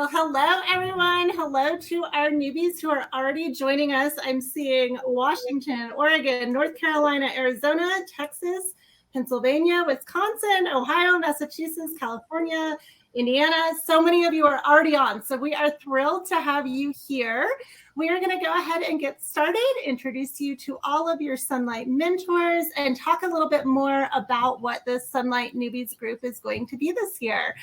Well, hello, everyone. Hello to our newbies who are already joining us. I'm seeing Washington, Oregon, North Carolina, Arizona, Texas, Pennsylvania, Wisconsin, Ohio, Massachusetts, California, Indiana. So many of you are already on. So we are thrilled to have you here. We are going to go ahead and get started, introduce you to all of your Sonlight mentors, and talk a little bit more about what the Sonlight Newbies group is going to be this year.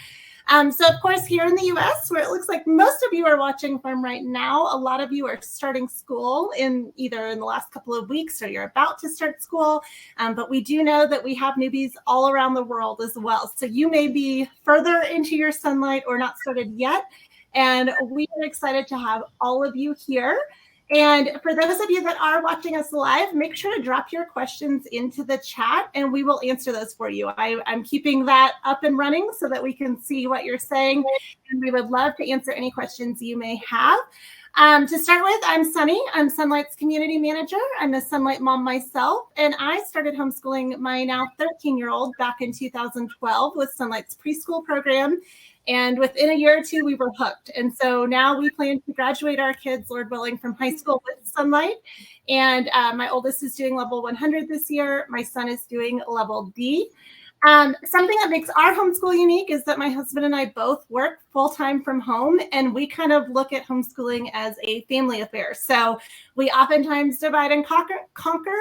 So, of course, here in the U.S., where it looks like most of you are watching from right now, a lot of you are starting school either in the last couple of weeks or you're about to start school. But we do know that we have newbies all around the world as well. So you may be further into your Sonlight or not started yet. And we are excited to have all of you here. And for those of you that are watching us live, make sure to drop your questions into the chat and we will answer those for you. I'm keeping that up and running so that we can see what you're saying. And we would love to answer any questions you may have. To start with, I'm Sunny. I'm Sonlight's community manager. I'm a Sonlight mom myself, and I started homeschooling my now 13-year-old back in 2012 with Sonlight's preschool program. And within a year or two, we were hooked. And so now we plan to graduate our kids, Lord willing, from high school with Sonlight. And my oldest is doing level 100 this year. My son is doing level D. Something that makes our homeschool unique is that my husband and I both work full-time from home, and we kind of look at homeschooling as a family affair. So we oftentimes divide and conquer.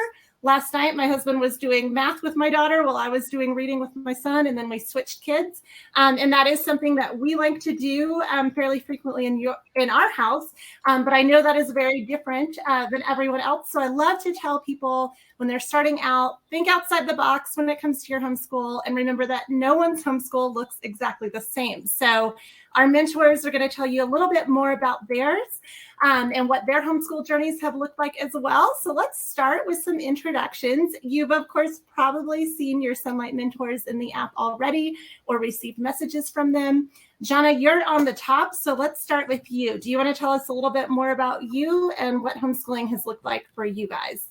Last night, my husband was doing math with my daughter while I was doing reading with my son, and then we switched kids. And that is something that we like to do fairly frequently in our house. But I know that is very different than everyone else. So I love to tell people when they're starting out, think outside the box when it comes to your homeschool, and remember that no one's homeschool looks exactly the same. So our mentors are going to tell you a little bit more about theirs and what their homeschool journeys have looked like as well. So let's start with some introductions. You've, of course, probably seen your Sonlight mentors in the app already or received messages from them. Johna, you're on the top, so let's start with you. Do you want to tell us a little bit more about you and what homeschooling has looked like for you guys?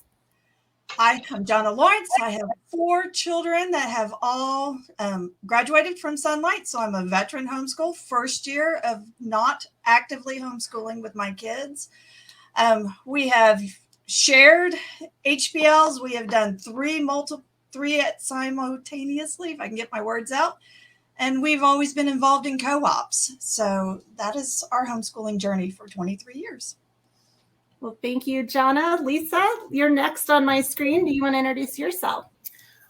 Hi, I'm Johna Lawrence. I have 4 children that have all graduated from Sonlight, so I'm a veteran homeschool, first year of not actively homeschooling with my kids. We have shared HBLs. We have done three simultaneously, if I can get my words out. And we've always been involved in co-ops. So that is our homeschooling journey for 23 years. Well, thank you, Johna. Lisa, you're next on my screen. Do you want to introduce yourself?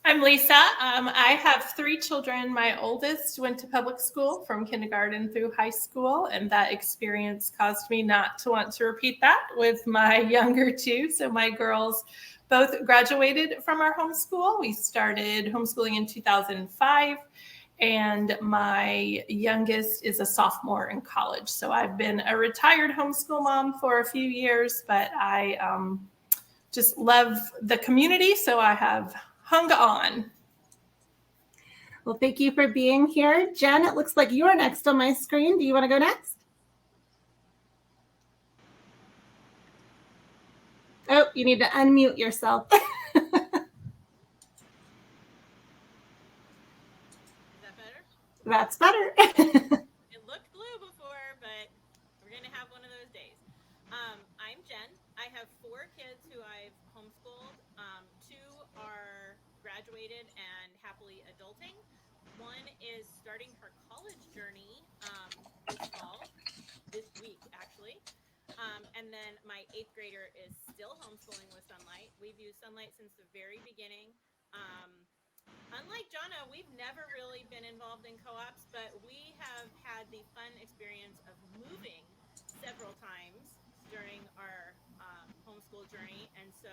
I'm Lisa. I have 3 children. My oldest went to public school from kindergarten through high school, and that experience caused me not to want to repeat that with my younger 2. So my girls both graduated from our homeschool. We started homeschooling in 2005. And my youngest is a sophomore in college. So I've been a retired homeschool mom for a few years, but I just love the community. So I have hung on. Well, thank you for being here. Jen, it looks like you're next on my screen. Do you want to go next? Oh, you need to unmute yourself. That's better. It looked blue before, but we're going to have one of those days. I'm Jen. I have 4 kids who I've homeschooled. 2 are graduated and happily adulting. 1 is starting her college journey this week, actually. And then my 8th grader is still homeschooling with Sonlight. We've used Sonlight since the very beginning. Unlike Johna, we've never really been involved in co-ops, but we have had the fun experience of moving several times during our homeschool journey. And so,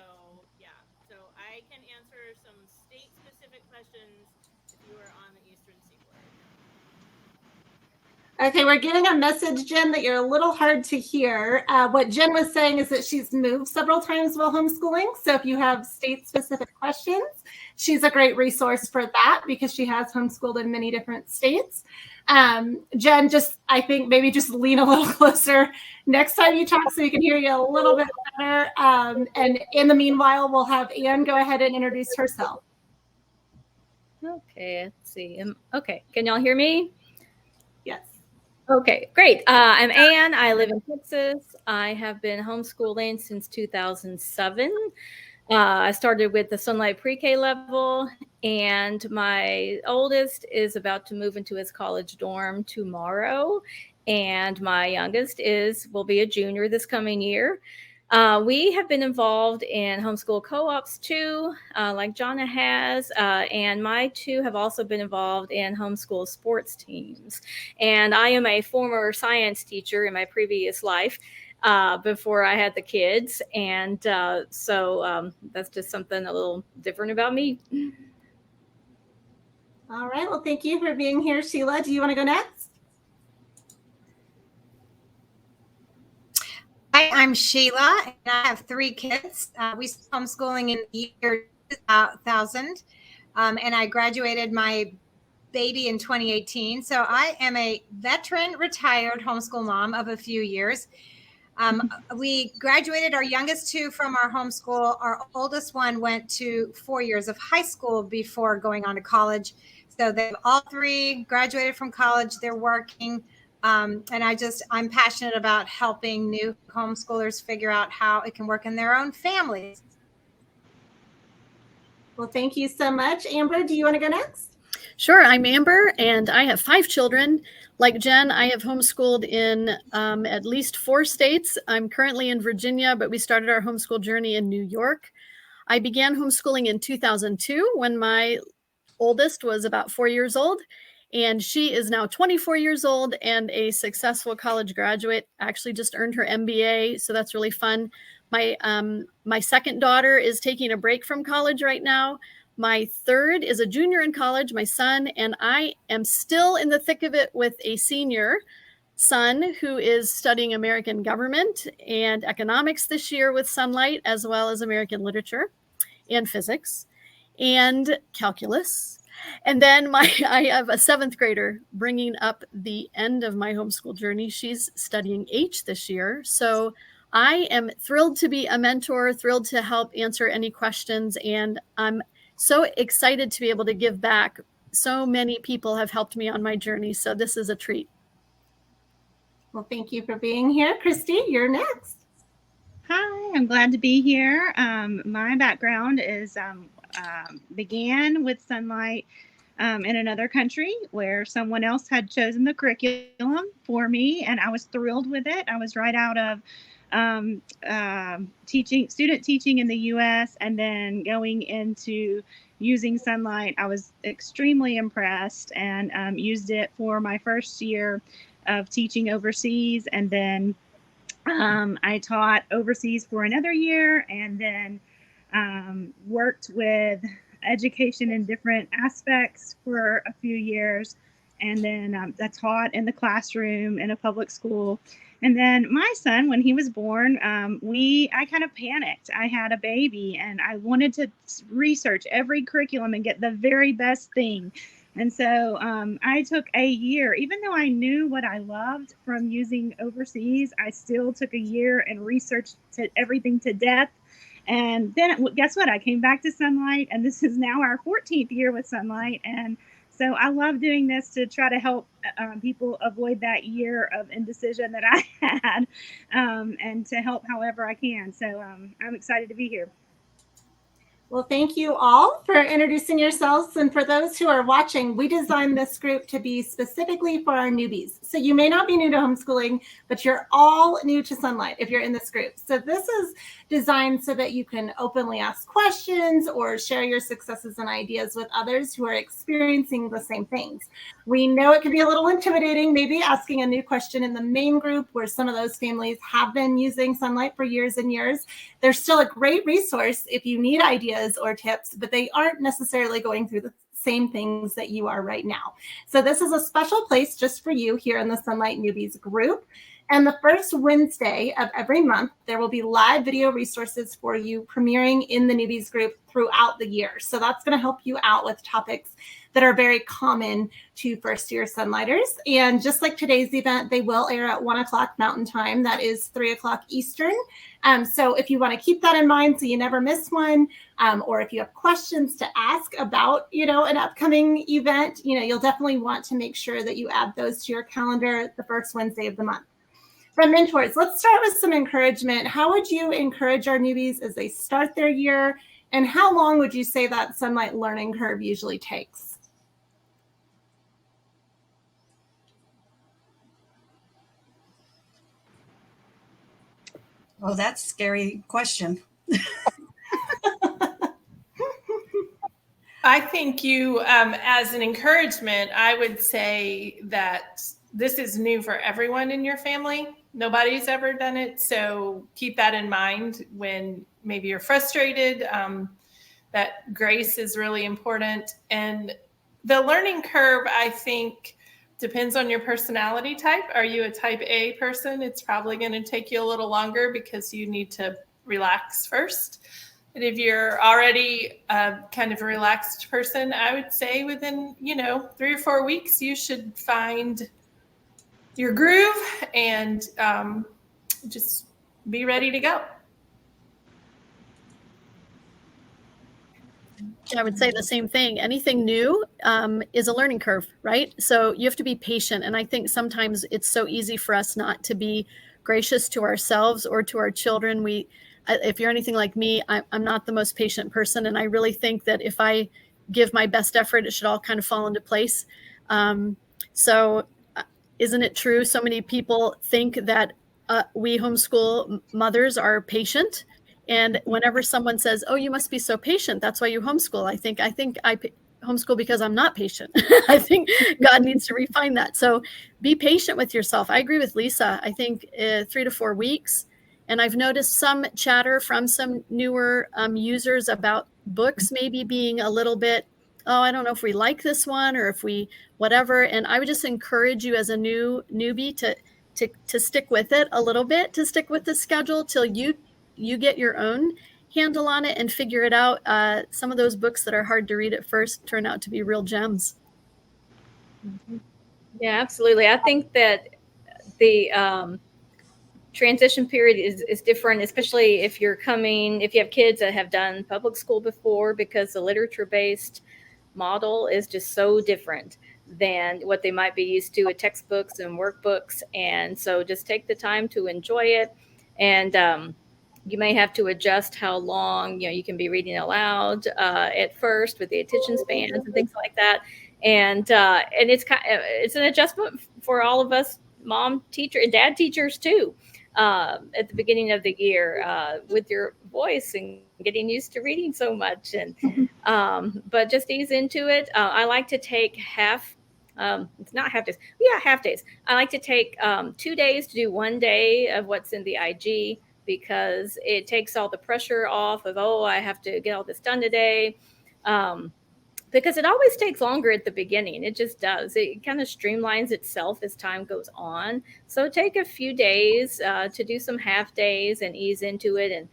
yeah, so I can answer some state-specific questions if you are on the Eastern Seaboard. Okay, we're getting a message, Jen, that you're a little hard to hear. What Jen was saying is that she's moved several times while homeschooling. So if you have state-specific questions, she's a great resource for that because she has homeschooled in many different states. Jen, I think maybe just lean a little closer next time you talk so we can hear you a little bit better. And in the meanwhile, we'll have Anne go ahead and introduce herself. Okay, let's see. Okay, can y'all hear me? Yes. Okay, great. I'm Ann. I live in Texas. I have been homeschooling since 2007. I started with the Sonlight pre-K level, and my oldest is about to move into his college dorm tomorrow, and my youngest will be a junior this coming year. We have been involved in homeschool co-ops too, like Johna has, and my two have also been involved in homeschool sports teams. And I am a former science teacher in my previous life before I had the kids. And so that's just something a little different about me. All right. Well, thank you for being here, Sheila. Do you want to go next? Hi, I'm Sheila, and I have 3 kids. We started homeschooling in the year 2000, and I graduated my baby in 2018. So I am a veteran retired homeschool mom of a few years. We graduated our youngest 2 from our homeschool. Our oldest one went to 4 years of high school before going on to college. So they've all 3 graduated from college. They're working. And I'm passionate about helping new homeschoolers figure out how it can work in their own families. Well, thank you so much. Amber, do you want to go next? Sure. I'm Amber, and I have 5 children. Like Jen, I have homeschooled in at least 4 states. I'm currently in Virginia, but we started our homeschool journey in New York. I began homeschooling in 2002 when my oldest was about 4 years old, and she is now 24 years old and a successful college graduate. Actually just earned her MBA, so that's really fun. My second daughter is taking a break from college right now. My third is a junior in college, my son, and I am still in the thick of it with a senior son who is studying American government and economics this year with Sonlight, as well as American literature and physics and calculus. And then I have a 7th grader bringing up the end of my homeschool journey. She's studying H this year. So I am thrilled to be a mentor, thrilled to help answer any questions. And I'm so excited to be able to give back. So many people have helped me on my journey. So this is a treat. Well, thank you for being here. Christie, you're next. Hi, I'm glad to be here. My background is began with Sonlight in another country where someone else had chosen the curriculum for me, and I was thrilled with it. I was right out of student teaching in the U.S. and then going into using Sonlight. I was extremely impressed and used it for my first year of teaching overseas, and then I taught overseas for another year, and then worked with education in different aspects for a few years, and then I taught in the classroom in a public school. And then my son, when he was born, I kind of panicked. I had a baby and I wanted to research every curriculum and get the very best thing. And so I took a year, even though I knew what I loved from using overseas, I still took a year and researched everything to death. And then guess what? I came back to Sonlight, and this is now our 14th year with Sonlight. And so I love doing this to try to help people avoid that year of indecision that I had, and to help however I can. So I'm excited to be here. Well, thank you all for introducing yourselves. And for those who are watching, we designed this group to be specifically for our newbies. So you may not be new to homeschooling, but you're all new to Sonlight if you're in this group. So this is designed so that you can openly ask questions or share your successes and ideas with others who are experiencing the same things. We know it can be a little intimidating, maybe asking a new question in the main group where some of those families have been using Sonlight for years and years. They're still a great resource if you need ideas or tips, but they aren't necessarily going through the same things that you are right now. So this is a special place just for you here in the Sonlight Newbies group. And the first Wednesday of every month, there will be live video resources for you premiering in the Newbies group throughout the year. So that's going to help you out with topics that are very common to first-year Sonlighters. And just like today's event, they will air at 1 o'clock Mountain Time. That is 3 o'clock Eastern. So if you want to keep that in mind so you never miss one, or if you have questions to ask about, an upcoming event, you'll definitely want to make sure that you add those to your calendar the first Wednesday of the month. From mentors, let's start with some encouragement. How would you encourage our newbies as they start their year? And how long would you say that Sonlight learning curve usually takes? Oh, that's a scary question. I think you, as an encouragement, I would say that this is new for everyone in your family. Nobody's ever done it. So keep that in mind when maybe you're frustrated, that grace is really important. And the learning curve, I think, depends on your personality type. Are you a type A person? It's probably going to take you a little longer because you need to relax first. And if you're already kind of a relaxed person, I would say within, 3 or 4 weeks, you should find your groove and just be ready to go. I would say the same thing. Anything new is a learning curve, right? So you have to be patient. And I think sometimes it's so easy for us not to be gracious to ourselves or to our children. If you're anything like me, I'm not the most patient person. And I really think that if I give my best effort, it should all kind of fall into place. So isn't it true? So many people think that we homeschool mothers are patient. And whenever someone says, "Oh, you must be so patient, that's why you homeschool," I think I homeschool because I'm not patient. I think God needs to refine that. So be patient with yourself. I agree with Lisa. I think 3 to 4 weeks. And I've noticed some chatter from some newer users about books maybe being a little bit, oh, I don't know if we like this one or if we whatever. And I would just encourage you as a newbie to stick with it a little bit, to stick with the schedule till you get your own handle on it and figure it out. Some of those books that are hard to read at first turn out to be real gems. Yeah, absolutely. I think that the transition period is different, especially if you have kids that have done public school before, because the literature-based model is just so different than what they might be used to with textbooks and workbooks. And so just take the time to enjoy it. And you may have to adjust how long, you can be reading aloud at first with the attention spans and things like that. And it's an adjustment for all of us mom teacher and dad teachers too, at the beginning of the year with your voice and getting used to reading so much. And but just ease into it. I like to take it's not half days. Yeah, half days. I like to take 2 days to do 1 day of what's in the IG, because it takes all the pressure off of, oh, I have to get all this done today. Because it always takes longer at the beginning. It just does. It kind of streamlines itself as time goes on. So take a few days to do some half days and ease into it and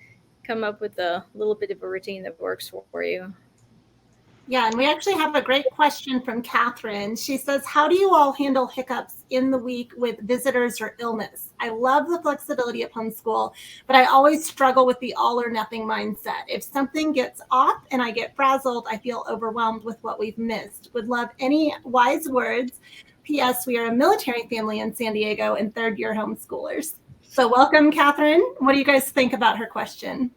come up with a little bit of a routine that works for you. Yeah, and we actually have a great question from Catherine. She says, how do you all handle hiccups in the week with visitors or illness? I love the flexibility of homeschool, but I always struggle with the all or nothing mindset. If something gets off and I get frazzled, I feel overwhelmed with what we've missed. Would love any wise words. P.S. We are a military family in San Diego and third-year homeschoolers. So welcome, Catherine. What do you guys think about her question?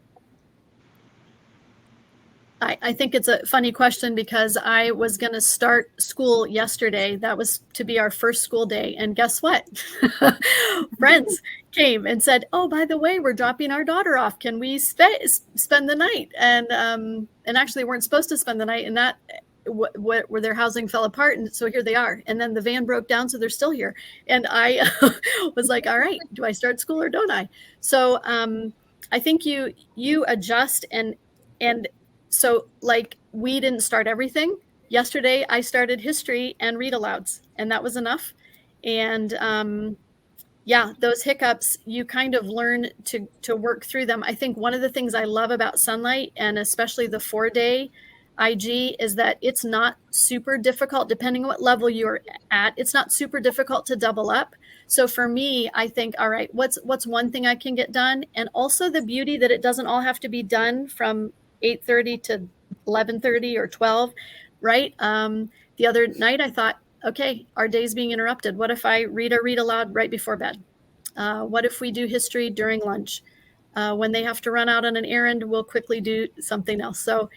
I think it's a funny question, because I was going to start school yesterday. That was to be our first school day. And guess what? Friends came and said, oh, by the way, we're dropping our daughter off. Can we spend the night? And actually weren't supposed to spend the night, and that where their housing fell apart. And so here they are. And then the van broke down, so they're still here. And I was like, all right, do I start school or don't I? So I think you adjust and so like we didn't start everything. Yesterday, I started history and read alouds, and that was enough. And yeah, those hiccups, you kind of learn to work through them. I think one of the things I love about Sonlight, and especially the 4-day IG is that it's not super difficult, depending on what level you're at. It's not super difficult to double up. So for me, I think, all right, what's one thing I can get done? And also the beauty that it doesn't all have to be done from 8:30 to 11:30 or 12, right? The other night I thought, okay, our day's being interrupted. What if I read aloud right before bed? What if we do history during lunch? When they have to run out on an errand, we'll quickly do something else. So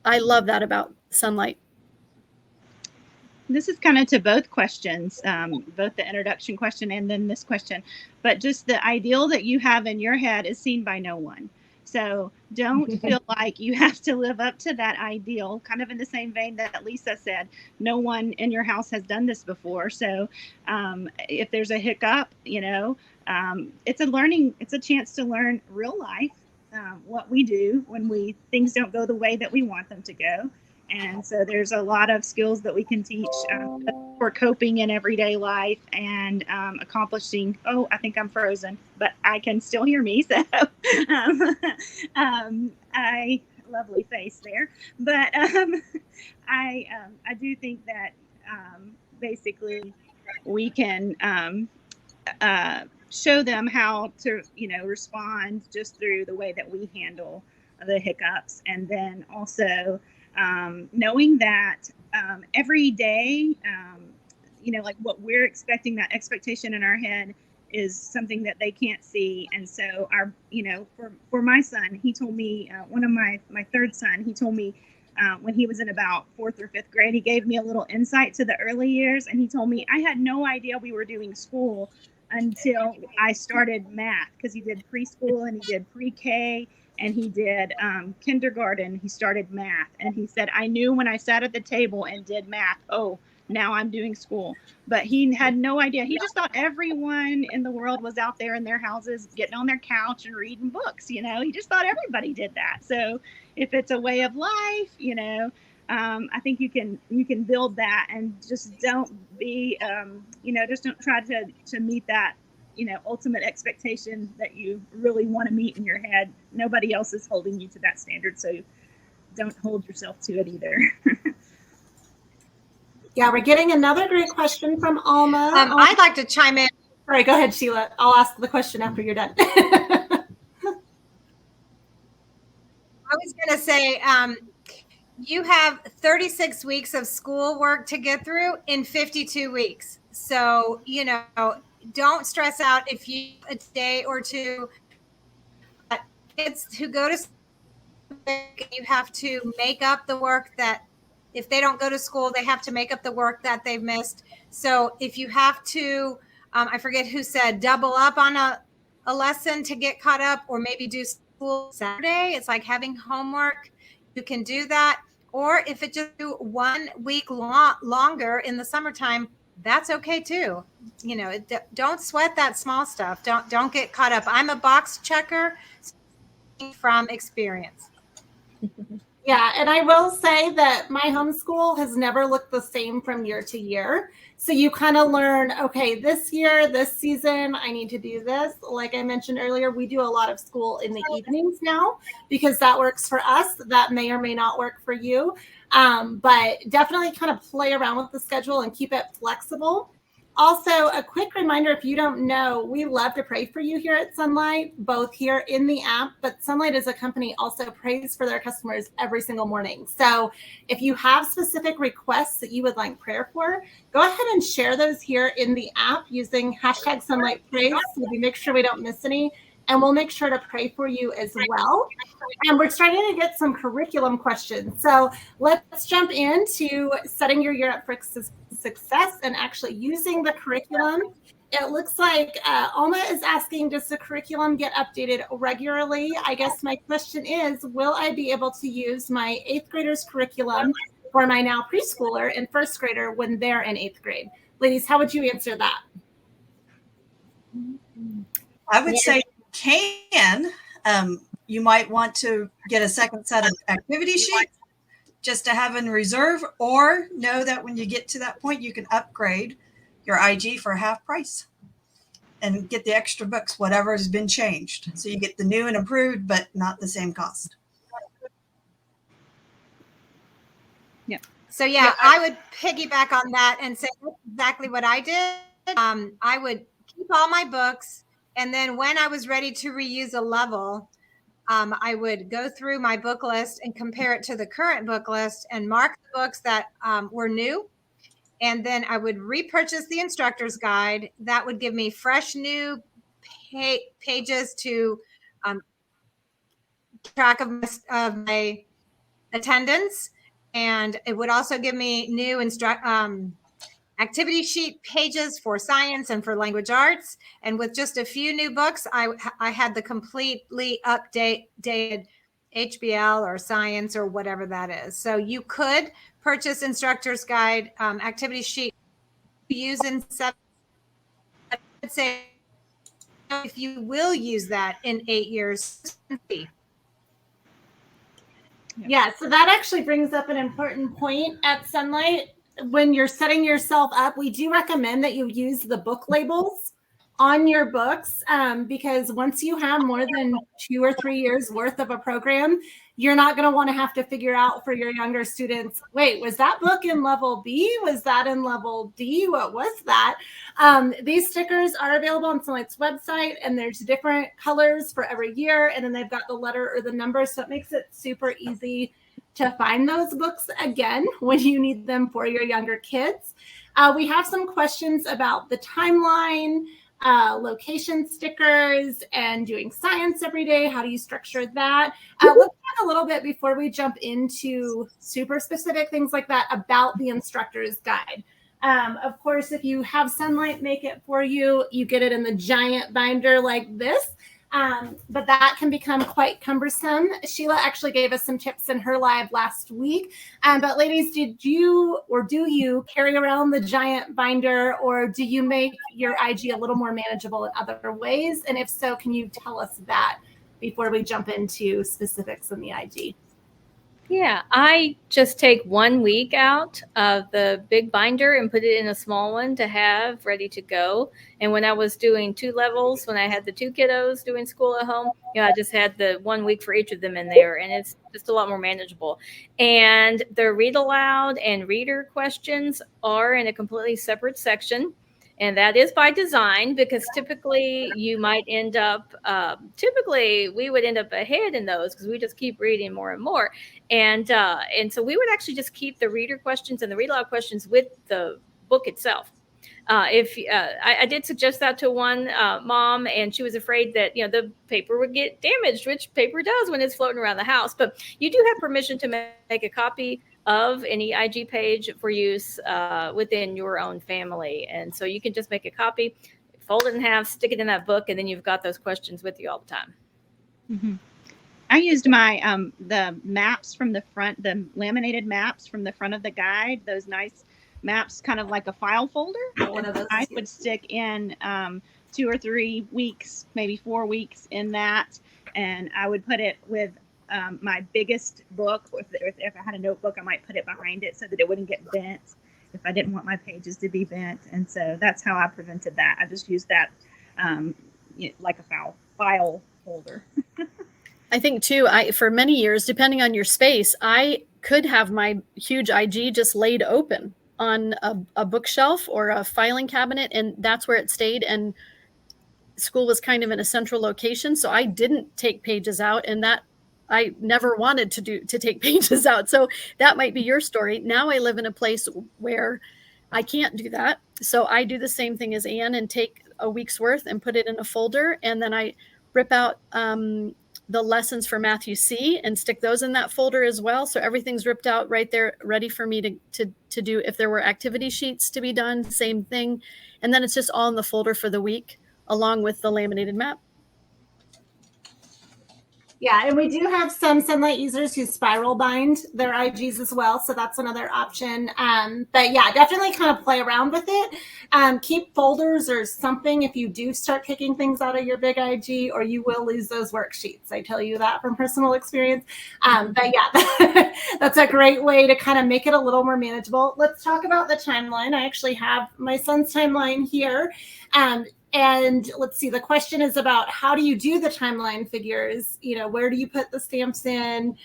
I love that about Sonlight. This is kind of to both questions, both the introduction question and then this question, but just the ideal that you have in your head is seen by no one. So don't feel like you have to live up to that ideal, kind of in the same vein that Lisa said, no one in your house has done this before. So if there's a hiccup, it's a chance to learn real life, what we do when things don't go the way that we want them to go. And so there's a lot of skills that we can teach for coping in everyday life and accomplishing. Oh, I think I'm frozen, but I can still hear me. So lovely face there. But I do think that basically we can show them how to, respond just through the way that we handle the hiccups. And then also knowing that every day, like what we're expecting, that expectation in our head is something that they can't see. And so for my son, he told me, one of my third son, he told me when he was in about 4th or 5th grade, he gave me a little insight to the early years. And he told me, I had no idea we were doing school until I started math, because he did preschool and he did pre-K and he did kindergarten. He started math, and he said, I knew when I sat at the table and did math, oh, now I'm doing school. But he had no idea. He just thought everyone in the world was out there in their houses getting on their couch and reading books. He just thought everybody did that. So if it's a way of life, I think you can build that, and just don't be, just don't try to meet that, ultimate expectation that you really want to meet in your head. Nobody else is holding you to that standard, so don't hold yourself to it either. Yeah, we're getting another great question from Alma. I'd like to chime in. All right, go ahead, Sheila. I'll ask the question after you're done. I was going to say, you have 36 weeks of schoolwork to get through in 52 weeks. So, don't stress out if you a day or two. Kids who go to school, you have to make up the work that, if they don't go to school, they have to make up the work that they've missed. So if you have to, I forget who said, double up on a lesson to get caught up, or maybe do school Saturday, it's like having homework. You can do that. Or if it just do 1 week longer in the summertime, that's okay too. Don't sweat that small stuff. Don't get caught up. I'm a box checker from experience. Yeah, and I will say that my homeschool has never looked the same from year to year. So you kind of learn, okay, this year, this season, I need to do this. Like I mentioned earlier, we do a lot of school in the evenings now because that works for us. That may or may not work for you. But definitely kind of play around with the schedule and keep it flexible. Also, a quick reminder, if you don't know, we love to pray for you here at Sonlight, both here in the app, but Sonlight as a company also prays for their customers every single morning. So if you have specific requests that you would like prayer for, go ahead and share those here in the app using hashtag Sonlight Prays, so we make sure we don't miss any. And we'll make sure to pray for you as well. And we're starting to get some curriculum questions. So let's jump into setting your year up for success and actually using the curriculum. It looks like Alma is asking, does the curriculum get updated regularly? I guess my question is, will I be able to use my 8th grader's curriculum for my now preschooler and 1st grader when they're in 8th grade? Ladies, how would you answer that? I would say can. You might want to get a second set of activity sheets just to have in reserve, or know that when you get to that point, you can upgrade your IG for half price and get the extra books, whatever has been changed. So you get the new and improved, but not the same cost. So yeah, I would piggyback on that and say that's exactly what I did. I would keep all my books, and then when I was ready to reuse a level, I would go through my book list and compare it to the current book list and mark the books that were new. And then I would repurchase the instructor's guide. That would give me fresh new pages to track of my attendance. And it would also give me new activity sheet pages for science and for language arts. And with just a few new books, I had the completely updated HBL or science or whatever that is. So you could purchase instructor's guide activity sheet use in 7. I would say if you will use that in 8 years. Yeah, so that actually brings up an important point at Sonlight. When you're setting yourself up, we do recommend that you use the book labels on your books because once you have more than 2 or 3 years worth of a program, you're not going to want to have to figure out for your younger students, wait, was that book in level B? Was that in level D? What was that? These stickers are available on Sonlight's website, and there's different colors for every year, and then they've got the letter or the number, so it makes it super easy to find those books again when you need them for your younger kids. We have some questions about the timeline, location stickers, and doing science every day. How do you structure that? Let's talk a little bit before we jump into super specific things like that about the instructor's guide. Of course, if you have Sonlight make it for you, you get it in the giant binder like this. But that can become quite cumbersome. Sheila actually gave us some tips in her live last week. But ladies, did you or do you carry around the giant binder, or do you make your IG a little more manageable in other ways? And if so, can you tell us that before we jump into specifics in the IG? Yeah, I just take 1 week out of the big binder and put it in a small one to have ready to go. And when I was doing 2 levels, when I had the 2 kiddos doing school at home, I just had the 1 week for each of them in there, and it's just a lot more manageable. And the read aloud and reader questions are in a completely separate section. And that is by design, because typically you might end up, we would end up ahead in those because we just keep reading more and more. And so we would actually just keep the reader questions and the read aloud questions with the book itself. I did suggest that to one mom, and she was afraid that the paper would get damaged, which paper does when it's floating around the house. But you do have permission to make a copy of any IG page for use within your own family, and so you can just make a copy, fold it in half, stick it in that book, and then you've got those questions with you all the time. Mm-hmm. I used my the maps from the front, the laminated maps from the front of the guide, those nice maps, kind of like a file folder. One of those. I would stick in 2 or 3 weeks, maybe 4 weeks in that, and I would put it with my biggest book. If I had a notebook, I might put it behind it so that it wouldn't get bent if I didn't want my pages to be bent. And so that's how I prevented that. I just used that like a file folder. I think too, for many years, depending on your space, I could have my huge IG just laid open on a bookshelf or a filing cabinet, and that's where it stayed. And school was kind of in a central location, so I didn't take pages out, and that I never wanted to take pages out. So that might be your story. Now I live in a place where I can't do that. So I do the same thing as Anne and take a week's worth and put it in a folder, and then I rip out the lessons for Matthew C and stick those in that folder as well. So everything's ripped out right there, ready for me to do. If there were activity sheets to be done, same thing. And then it's just all in the folder for the week, along with the laminated map. Yeah, and we do have some Sonlight users who spiral bind their IGs as well, so that's another option. But yeah, definitely kind of play around with it. Keep folders or something if you do start kicking things out of your big IG, or you will lose those worksheets. I tell you that from personal experience. But yeah, that's a great way to kind of make it a little more manageable. Let's talk about the timeline. I actually have my son's timeline here. And let's see, the question is about how do you do the timeline figures? Where do you put the stamps in?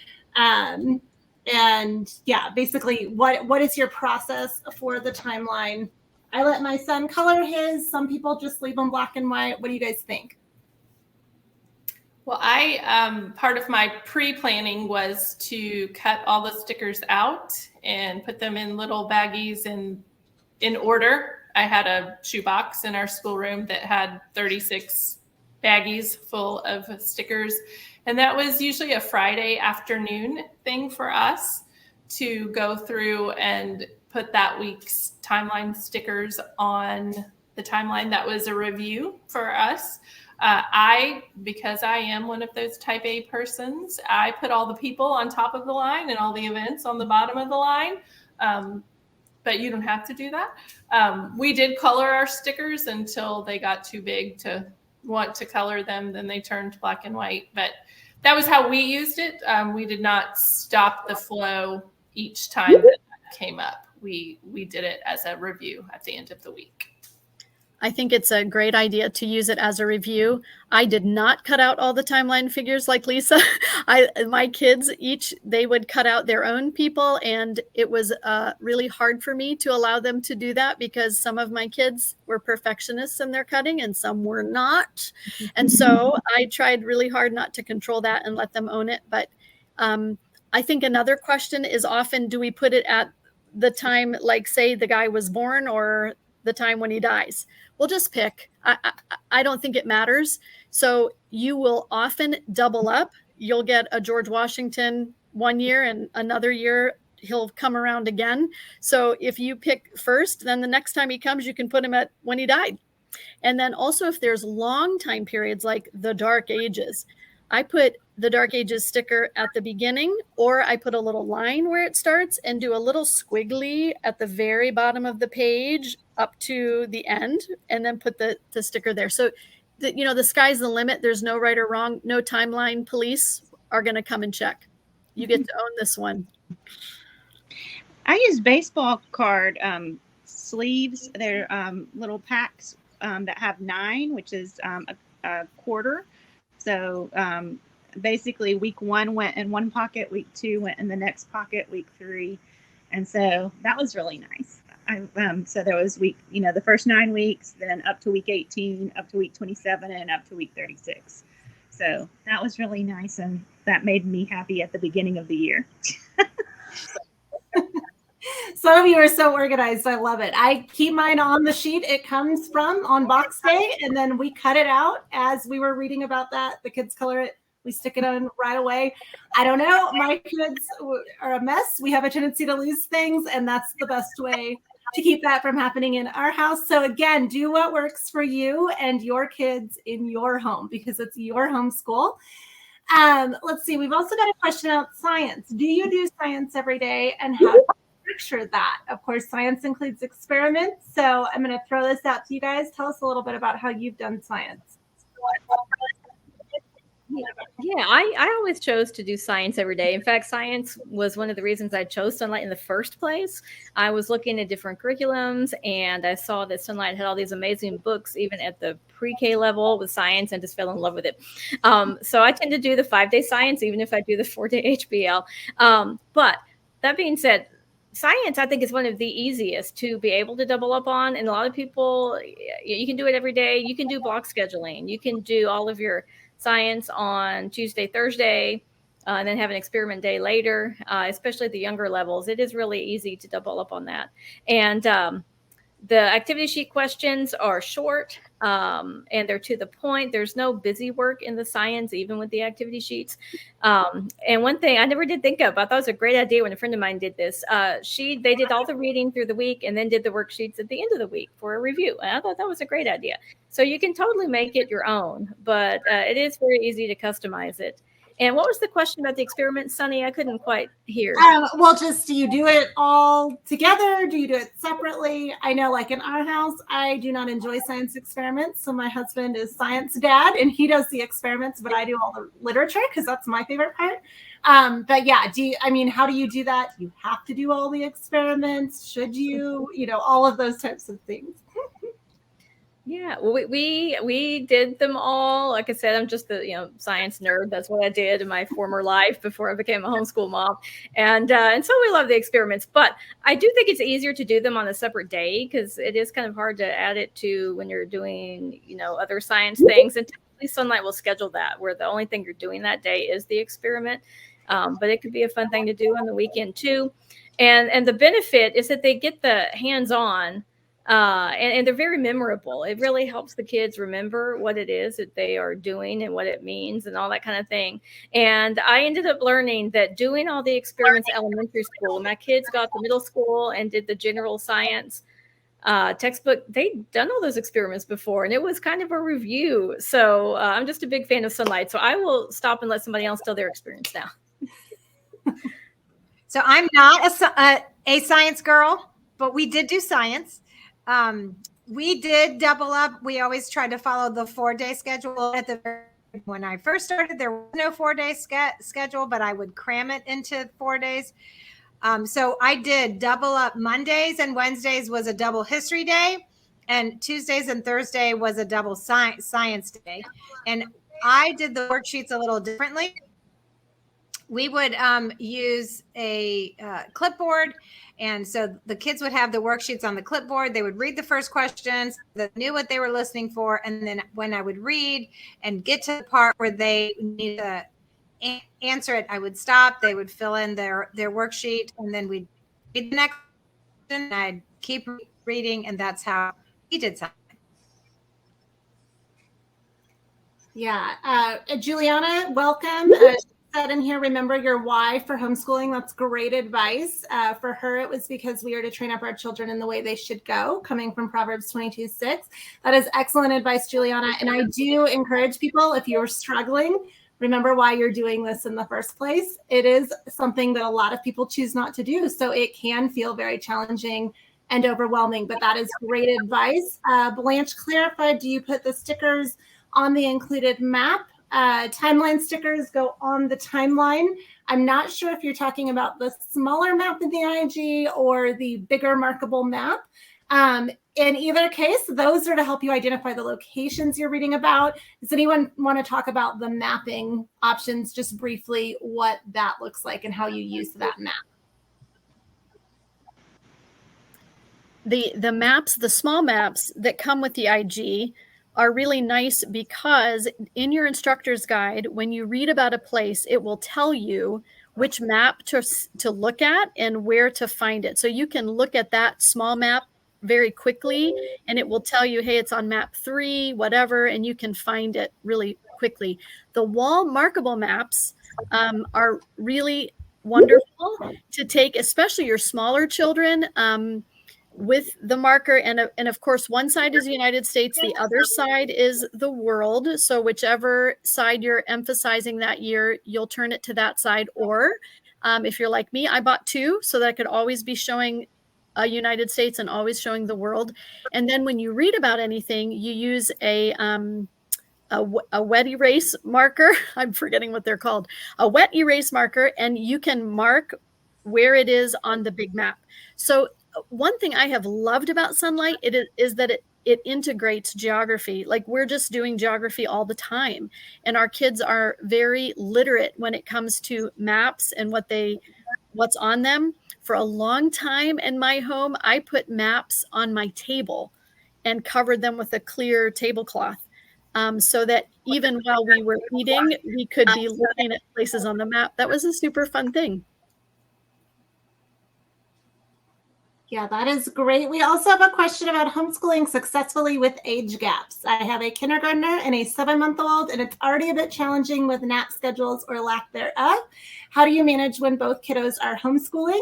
And yeah, basically what is your process for the timeline? I let my son color his. Some people just leave them black and white. What do you guys think? Well, part of my pre-planning was to cut all the stickers out and put them in little baggies in order. I had a shoebox in our schoolroom that had 36 baggies full of stickers. And that was usually a Friday afternoon thing for us to go through and put that week's timeline stickers on the timeline. That was a review for us. Because I am one of those type A persons, I put all the people on top of the line and all the events on the bottom of the line. But you don't have to do that. We did color our stickers until they got too big to want to color them. Then they turned black and white. But that was how we used it. We did not stop the flow each time that came up. We did it as a review at the end of the week. I think it's a great idea to use it as a review. I did not cut out all the timeline figures like Lisa. My kids they would cut out their own people, and it was really hard for me to allow them to do that because some of my kids were perfectionists in their cutting and some were not. And so I tried really hard not to control that and let them own it. But I think another question is often, do we put it at the time, like say the guy was born or the time when he dies? We'll just pick. I don't think it matters. So you will often double up. You'll get a George Washington one year and another year he'll come around again. So if you pick first, then the next time he comes, you can put him at when he died. And then also if there's long time periods like the Dark Ages, I put the Dark Ages sticker at the beginning, or I put a little line where it starts and do a little squiggly at the very bottom of the page up to the end, and then put the sticker there. So, the sky's the limit. There's no right or wrong. No timeline police are going to come and check. You get to own this one. I use baseball card sleeves. They're little packs that have 9, which is a quarter. So basically week 1 went in one pocket, week 2 went in the next pocket, week 3. And so that was really nice. So there was the first 9 weeks, then up to week 18, up to week 27, and up to week 36. So that was really nice. And that made me happy at the beginning of the year. Some of you are so organized. I love it. I keep mine on the sheet it comes from on box day, and then we cut it out as we were reading about that. The kids color it. We stick it on right away. I don't know. My kids are a mess. We have a tendency to lose things, and that's the best way to keep that from happening in our house. So again, do what works for you and your kids in your home because it's your homeschool. Let's see. We've also got a question about science. Do you do science every day, and how do you structure that? Of course, science includes experiments. So I'm going to throw this out to you guys. Tell us a little bit about how you've done science. Yeah, I always chose to do science every day. In fact, science was one of the reasons I chose Sonlight in the first place. I was looking at different curriculums, and I saw that Sonlight had all these amazing books, even at the pre-K level with science, and just fell in love with it. So I tend to do the 5-day science, even if I do the 4-day HBL. But that being said, science, I think, is one of the easiest to be able to double up on. And a lot of people, you can do it every day. You can do block scheduling. You can do all of your science on Tuesday, Thursday, and then have an experiment day later, especially at the younger levels. It is really easy to double up on that. And the activity sheet questions are short and they're to the point. There's no busy work in the science, even with the activity sheets. And one thing I never did think of, I thought it was a great idea when a friend of mine did this. They did all the reading through the week and then did the worksheets at the end of the week for a review. And I thought that was a great idea. So you can totally make it your own, but it is very easy to customize it. And what was the question about the experiment, Sunny? I couldn't quite hear. Well, just do you do it all together? Do you do it separately? I know, like in our house, I do not enjoy science experiments. So my husband is science dad, and he does the experiments, but I do all the literature because that's my favorite part. But yeah, how do you do that? You have to do all the experiments. Should you, all of those types of things. Yeah, well, we did them all. Like I said, I'm just the science nerd. That's what I did in my former life before I became a homeschool mom, and so we love the experiments. But I do think it's easier to do them on a separate day because it is kind of hard to add it to when you're doing other science things. And typically, Sonlight will schedule that where the only thing you're doing that day is the experiment. But it could be a fun thing to do on the weekend too. And the benefit is that they get the hands-on. And they're very memorable. It really helps the kids remember what it is that they are doing and what it means and all that kind of thing. And I ended up learning that doing all the experiments at elementary school, my kids got to middle school and did the general science textbook. They'd done all those experiments before, and it was kind of a review. So I'm just a big fan of Sonlight. So I will stop and let somebody else tell their experience now. So I'm not a science girl, but we did do science. We did double up. We always tried to follow the 4-day schedule. When I first started, there was no 4-day schedule, but I would cram it into 4 days. So I did double up. Mondays and Wednesdays was a double history day, and Tuesdays and Thursday was a double science day. And I did the worksheets a little differently. We would use a clipboard. And so the kids would have the worksheets on the clipboard. They would read the first questions, they knew what they were listening for. And then when I would read and get to the part where they need to answer it, I would stop. They would fill in their worksheet, and then we'd read the next question, and I'd keep reading. And that's how we did something. Yeah. Juliana, welcome. Said in here, remember your why for homeschooling. That's great advice. For her, it was because we are to train up our children in the way they should go, coming from Proverbs 22:6. That is excellent advice, Juliana. And I do encourage people, if you're struggling, remember why you're doing this in the first place. It is something that a lot of people choose not to do. So it can feel very challenging and overwhelming, but that is great advice. Blanche clarified, do you put the stickers on the included map? Timeline stickers go on the timeline. I'm not sure if you're talking about the smaller map in the IG or the bigger markable map. In either case, those are to help you identify the locations you're reading about. Does anyone want to talk about the mapping options, just briefly, what that looks like and how you use that map? The maps, the small maps that come with the IG are really nice because in your instructor's guide, when you read about a place, it will tell you which map to look at and where to find it. So you can look at that small map very quickly, and it will tell you, hey, it's on map 3, whatever, and you can find it really quickly. The wall markable maps are really wonderful to take, especially your smaller children, with the marker. And of course, one side is the United States, the other side is the world. So whichever side you're emphasizing that year, you'll turn it to that side. Or if you're like me, I bought 2 so that I could always be showing a United States and always showing the world. And then when you read about anything, you use a wet erase marker. I'm forgetting what they're called. A wet erase marker, and you can mark where it is on the big map. So one thing I have loved about Sonlight is that it integrates geography. Like, we're just doing geography all the time, and our kids are very literate when it comes to maps and what's on them. For a long time in my home, I put maps on my table and covered them with a clear tablecloth, so that even while we were eating, we could be looking at places on the map. That was a super fun thing. Yeah, that is great. We also have a question about homeschooling successfully with age gaps. I have a kindergartner and a 7-month-old, and it's already a bit challenging with nap schedules or lack thereof. How do you manage when both kiddos are homeschooling?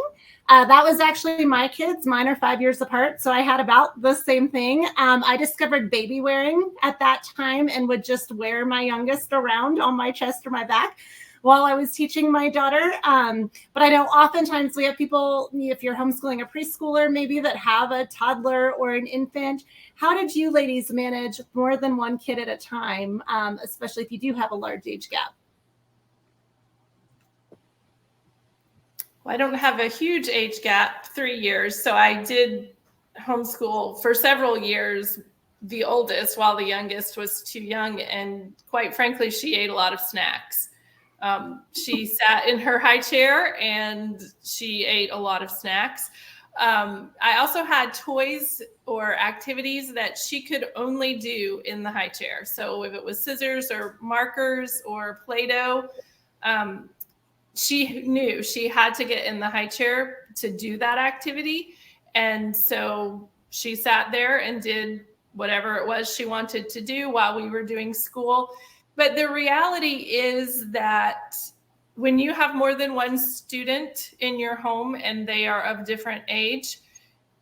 That was actually my kids. Mine are 5 years apart, so I had about the same thing. I discovered baby wearing at that time and would just wear my youngest around on my chest or my back while I was teaching my daughter. But I know oftentimes we have people, if you're homeschooling a preschooler, maybe that have a toddler or an infant. How did you ladies manage more than one kid at a time, especially if you do have a large age gap? Well, I don't have a huge age gap, 3 years. So I did homeschool for several years the oldest, while the youngest was too young. And quite frankly, she ate a lot of snacks. She sat in her high chair and she ate a lot of snacks. I also had toys or activities that she could only do in the high chair. So if it was scissors or markers or Play-Doh, she knew she had to get in the high chair to do that activity. And so she sat there and did whatever it was she wanted to do while we were doing school. But the reality is that when you have more than one student in your home and they are of different age,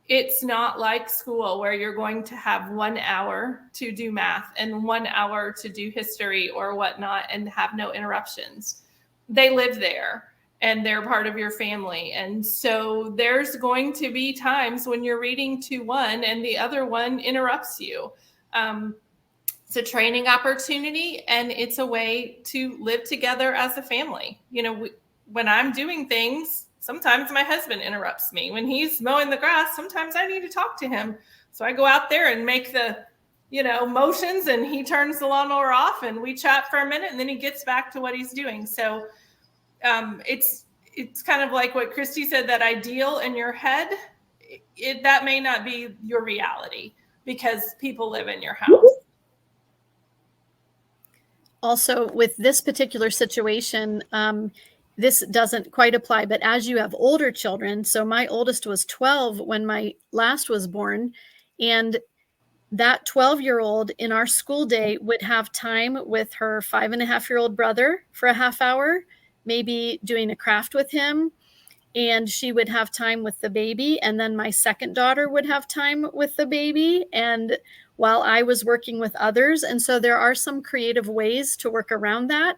it's not like school where you're going to have 1 hour to do math and 1 hour to do history or whatnot and have no interruptions. They live there and they're part of your family. And so there's going to be times when you're reading to one and the other one interrupts you. It's a training opportunity and it's a way to live together as a family. You know, when I'm doing things, sometimes my husband interrupts me. When he's mowing the grass, sometimes I need to talk to him. So I go out there and make the, motions and he turns the lawnmower off and we chat for a minute and then he gets back to what he's doing. So it's kind of like what Christie said, that ideal in your head, that may not be your reality because people live in your house. Also, with this particular situation, this doesn't quite apply, but as you have older children, so my oldest was 12 when my last was born, and that 12-year-old in our school day would have time with her 5.5-year-old brother for a half hour, maybe doing a craft with him, and she would have time with the baby, and then my second daughter would have time with the baby, and while I was working with others. And so there are some creative ways to work around that.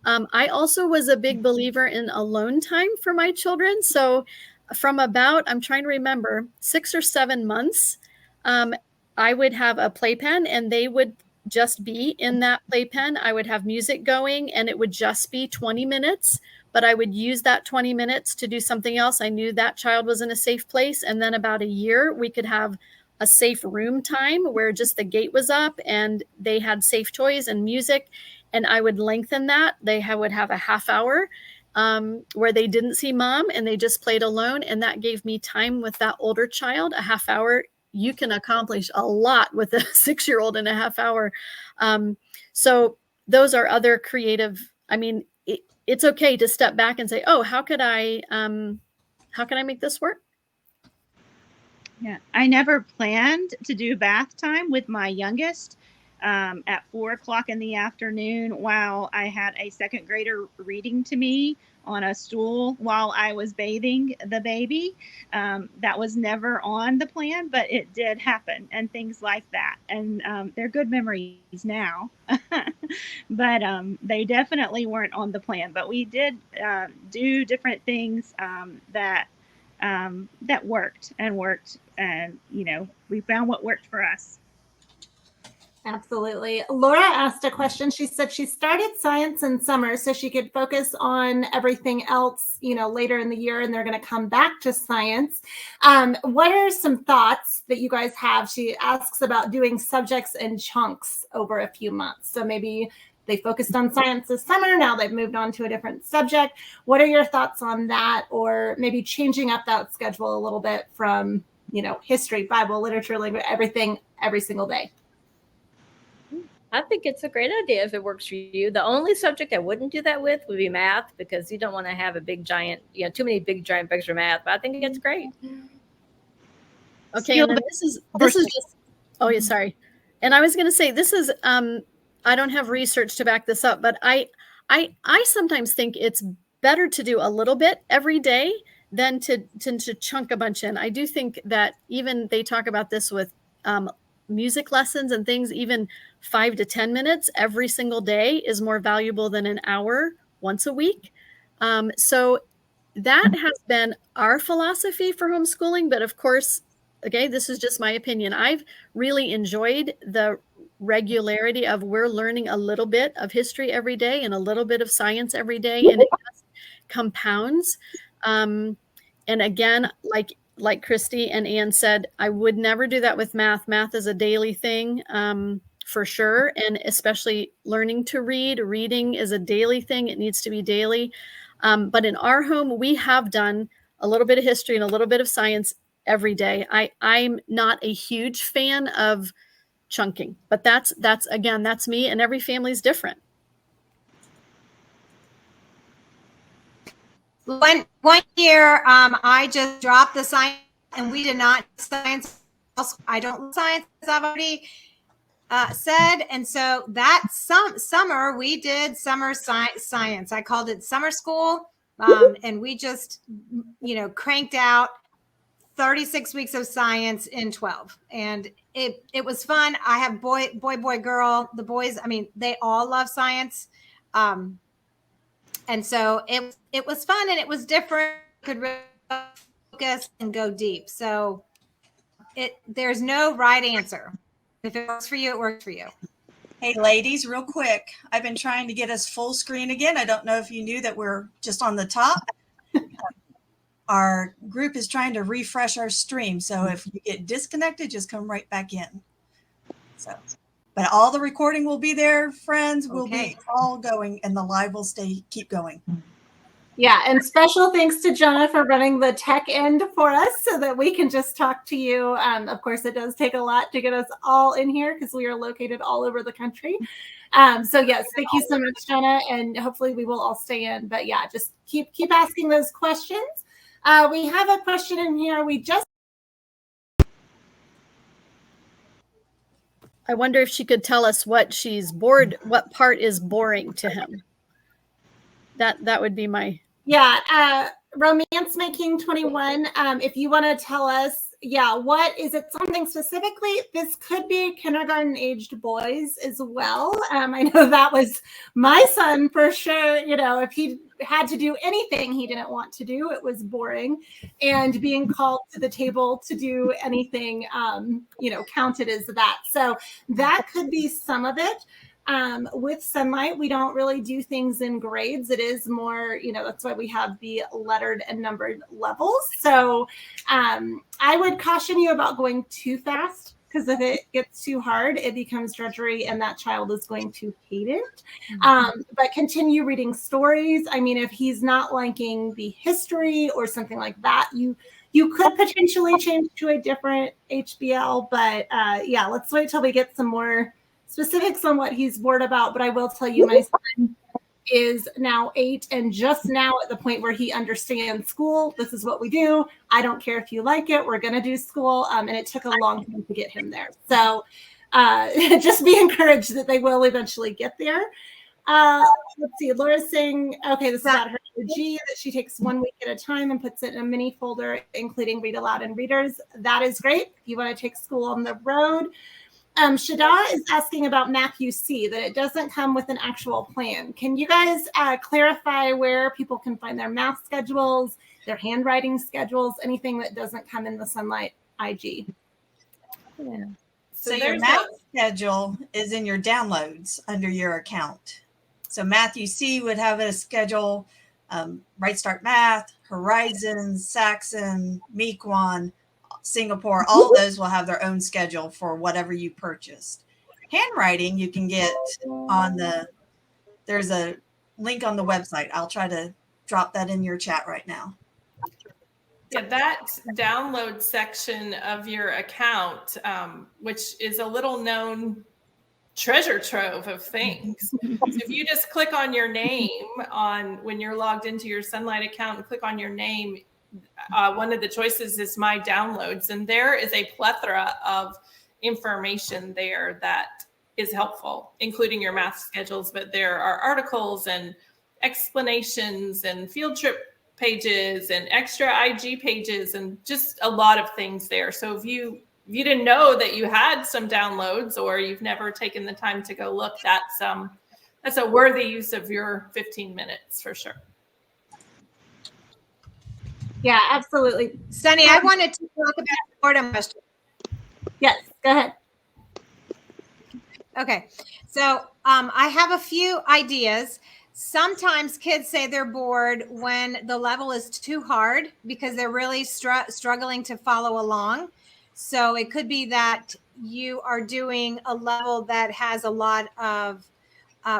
I also was a big believer in alone time for my children. So from about, I'm trying to remember, 6 or 7 months, I would have a playpen and they would just be in that playpen. I would have music going and it would just be 20 minutes, but I would use that 20 minutes to do something else. I knew that child was in a safe place. And then about a year, we could have a safe room time where just the gate was up and they had safe toys and music. And I would lengthen that. They would have a half hour where they didn't see mom and they just played alone. And that gave me time with that older child, a half hour. You can accomplish a lot with a 6-year-old in a half hour. So those are other creative. I mean, it's okay to step back and say, oh, how can I make this work? Yeah, I never planned to do bath time with my youngest at 4 o'clock in the afternoon while I had a second grader reading to me on a stool while I was bathing the baby. That was never on the plan, but it did happen and things like that. And they're good memories now, but they definitely weren't on the plan. But we did do different things that worked, and we found what worked for us. Absolutely. Laura asked a question. She said she started science in summer so she could focus on everything else, later in the year, and they're going to come back to science. What are some thoughts that you guys have? She asks about doing subjects in chunks over a few months. So maybe they focused on science this summer. Now they've moved on to a different subject. What are your thoughts on that? Or maybe changing up that schedule a little bit from, history, Bible, literature, language, everything, every single day? I think it's a great idea if it works for you. The only subject I wouldn't do that with would be math, because you don't want to have a big giant, too many big giant books for math. But I think it's great. Okay, and then this is just. Oh yeah, sorry. And I was going to say this is. I don't have research to back this up, but I sometimes think it's better to do a little bit every day than to chunk a bunch in. I do think that even they talk about this with music lessons and things, even 5 to 10 minutes every single day is more valuable than an hour once a week. So that has been our philosophy for homeschooling. But of course, okay, this is just my opinion. I've really enjoyed the regularity of we're learning a little bit of history every day and a little bit of science every day, and it just compounds. And again, like like Christie and Ann said, I would never do that with math. Math is a daily thing, for sure. And especially learning to read. Reading is a daily thing. It needs to be daily. But in our home, we have done a little bit of history and a little bit of science every day. I'm not a huge fan of chunking, but that's me, and every family is different. One year, I just dropped the science, and we did not science. I don't love science, as I've already said, and so that summer we did summer science. I called it summer school, and we just, cranked out 36 weeks of science in 12, and it was fun. I have boy, girl. The boys, they all love science. And so it was fun, and it was different. Could really focus and go deep. So there's no right answer. If it works for you, it works for you. Hey, ladies, real quick. I've been trying to get us full screen again. I don't know if you knew that we're just on the top. Our group is trying to refresh our stream. So if you get disconnected, just come right back in. But all the recording will be there, friends. We'll be all going, and the live will keep going. Yeah, and special thanks to Johna for running the tech end for us so that we can just talk to you. Of course, it does take a lot to get us all in here because we are located all over the country. So yes, thank you so much, Johna, and hopefully we will all stay in. But yeah, just keep asking those questions. We have a question in here. I wonder if she could tell us what she's bored, what part is boring to him. That would be my... Yeah, Romance Making 21, if you want to tell us, what is it, something specifically? This could be kindergarten aged boys as well. I know that was my son for sure. If he had to do anything he didn't want to do, it was boring. And being called to the table to do anything, counted as that. So that could be some of it. With Sonlight, we don't really do things in grades. It is more, that's why we have the lettered and numbered levels. So I would caution you about going too fast, because if it gets too hard, it becomes drudgery and that child is going to hate it. But continue reading stories. If he's not liking the history or something like that, you could potentially change to a different HBL. But let's wait till we get some more specifics on what he's bored about. But I will tell you, my son is now 8 and just now at the point where he understands school. This is what we do. I don't care if you like it. We're going to do school. And it took a long time to get him there. So just be encouraged that they will eventually get there. Let's see. Laura's saying, okay, this is about her G, that she takes 1 week at a time and puts it in a mini folder, including Read Aloud and Readers. That is great. If you want to take school on the road. Shada is asking about Math UC, that it doesn't come with an actual plan. Can you guys clarify where people can find their math schedules, their handwriting schedules, anything that doesn't come in the Sonlight IG? Yeah. So your math schedule is in your downloads under your account. So Math UC would have a schedule, Right Start Math, Horizons, Saxon, Mequon, Singapore, all those will have their own schedule for whatever you purchased. Handwriting, you can get on there's a link on the website. I'll try to drop that in your chat right now. Yeah, that download section of your account, which is a little known treasure trove of things. So if you just click on your name when you're logged into your Sonlight account and click on your name, one of the choices is My Downloads, and there is a plethora of information there that is helpful, including your math schedules, but there are articles and explanations and field trip pages and extra IG pages and just a lot of things there. So if you didn't know that you had some downloads, or you've never taken the time to go look, that's a worthy use of your 15 minutes for sure. Yeah, absolutely. Sunny, I wanted to talk about the boredom question. Yes, go ahead. Okay, so I have a few ideas. Sometimes kids say they're bored when the level is too hard because they're really struggling to follow along. So it could be that you are doing a level that has a lot of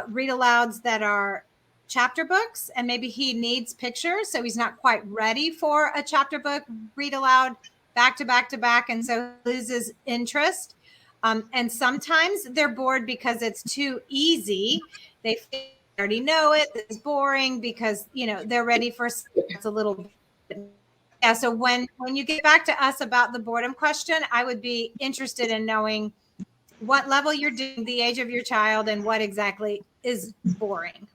read alouds that are chapter books, and maybe he needs pictures, so he's not quite ready for a chapter book read aloud back to back to back, and so loses interest. And sometimes they're bored because it's too easy. They already know it. It's boring because, you know, they're ready for it's a little bit. Yeah. So when you get back to us about the boredom question, I would be interested in knowing what level you're doing, the age of your child, and what exactly is boring.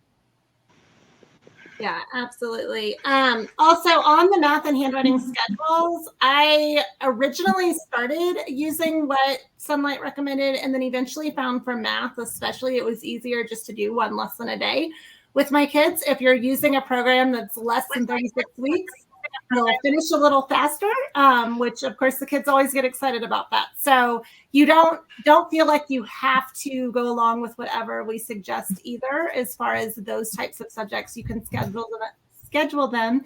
Yeah, absolutely. Also, on the math and handwriting schedules, I originally started using what Sonlight recommended, and then eventually found for math, especially, it was easier just to do one lesson a day with my kids. If you're using a program that's less than 36 weeks, you'll finish a little faster, which of course the kids always get excited about that. So you don't feel like you have to go along with whatever we suggest either. As far as those types of subjects, you can schedule them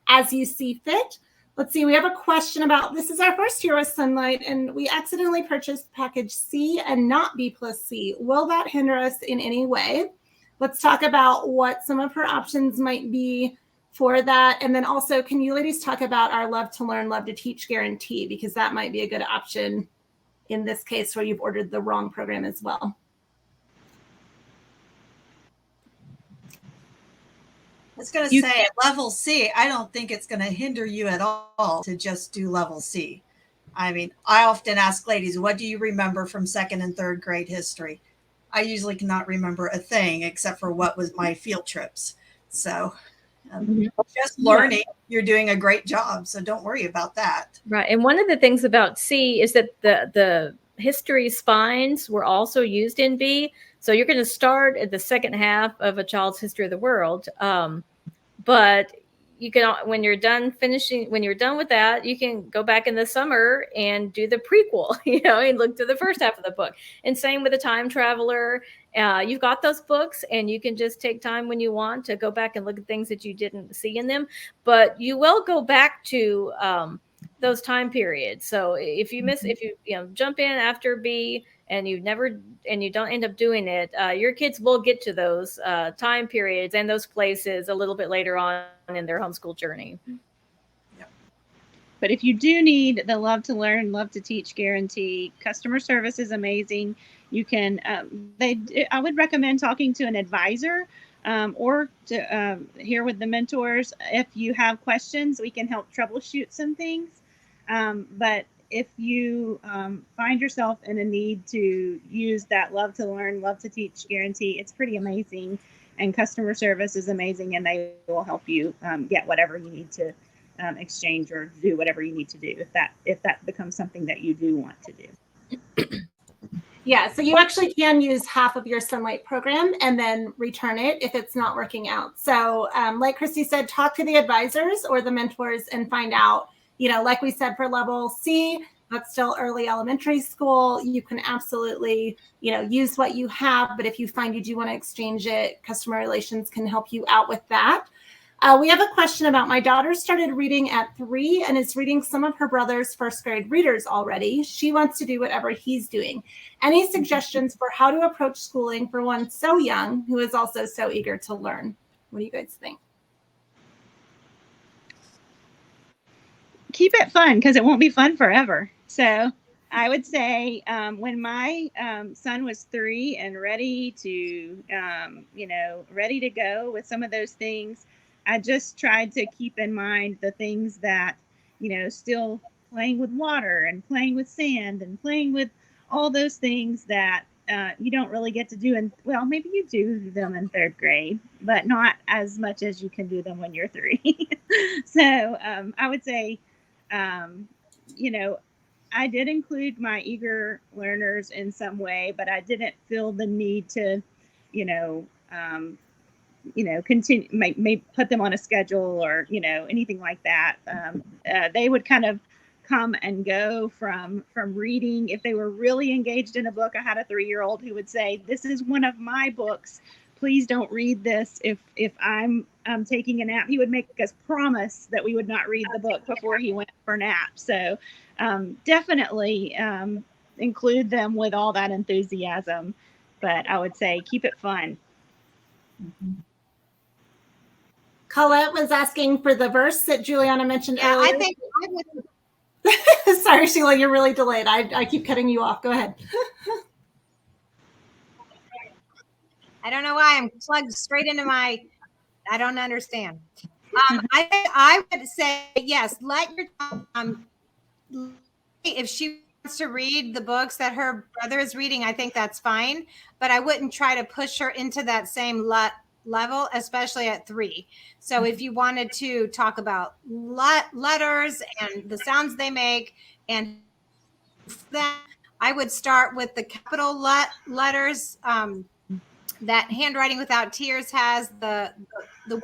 as you see fit. Let's see, we have a question about, this is our first year with Sonlight, and we accidentally purchased package C and not B plus C. Will that hinder us in any way? Let's talk about what some of her options might be for that. And then also, can you ladies talk about our love to learn, love to teach guarantee? Because that might be a good option in this case where you've ordered the wrong program as well. I was going to say at level C, I don't think it's going to hinder you at all to just do level C. I mean, I often ask ladies, what do you remember from 2nd and 3rd grade history? I usually cannot remember a thing except for what was my field trips. So just learning, you're doing a great job. So don't worry about that. Right. And one of the things about C is that the history spines were also used in B. So you're going to start at the second half of a child's history of the world. But you can, when you're done with that, you can go back in the summer and do the prequel, and look to the first half of the book. And same with the time traveler. You've got those books, and you can just take time when you want to go back and look at things that you didn't see in them. But you will go back to those time periods. So if you jump in after B and you don't end up doing it, your kids will get to those time periods and those places a little bit later on in their homeschool journey. But if you do need the love to learn, love to teach guarantee, customer service is amazing. You can, I would recommend talking to an advisor or to here with the mentors. If you have questions, we can help troubleshoot some things. But if you find yourself in a need to use that love to learn, love to teach guarantee, it's pretty amazing. And customer service is amazing, and they will help you get whatever you need to exchange or do whatever you need to do if that becomes something that you do want to do. Yeah, so you actually can use half of your Sonlight program and then return it if it's not working out. So like Christie said, talk to the advisors or the mentors and find out, like we said, for level C, that's still early elementary school. You can absolutely, use what you have. But if you find you do want to exchange it, customer relations can help you out with that. We have a question about, my daughter started reading at 3 and is reading some of her brother's first grade readers already. She wants to do whatever he's doing. Any suggestions for how to approach schooling for one so young who is also so eager to learn? What do you guys think? Keep it fun, because it won't be fun forever. So I would say when my son was 3 and ready to, ready to go with some of those things, I just tried to keep in mind the things that, still playing with water and playing with sand and playing with all those things that you don't really get to do. And well, maybe you do them in 3rd grade, but not as much as you can do them when you're 3. So I would say, I did include my eager learners in some way, but I didn't feel the need to, continue, may put them on a schedule or, anything like that. They would kind of come and go from reading. If they were really engaged in a book, I had a 3-year-old who would say, "This is one of my books. please don't read this if I'm taking a nap. He would make us promise that we would not read the book before he went for nap. So definitely include them with all that enthusiasm, but I would say keep it fun. Colette was asking for the verse that Juliana mentioned earlier. I think I would. Sorry, Sheila, you're really delayed. I keep cutting you off. Go ahead. I don't know why I'm plugged straight into my. I don't understand. I would say yes. Let your if she wants to read the books that her brother is reading, I think that's fine. But I wouldn't try to push her into that same level, especially at 3. So if you wanted to talk about letters and the sounds they make, and then I would start with the capital letters. That Handwriting Without Tears has, the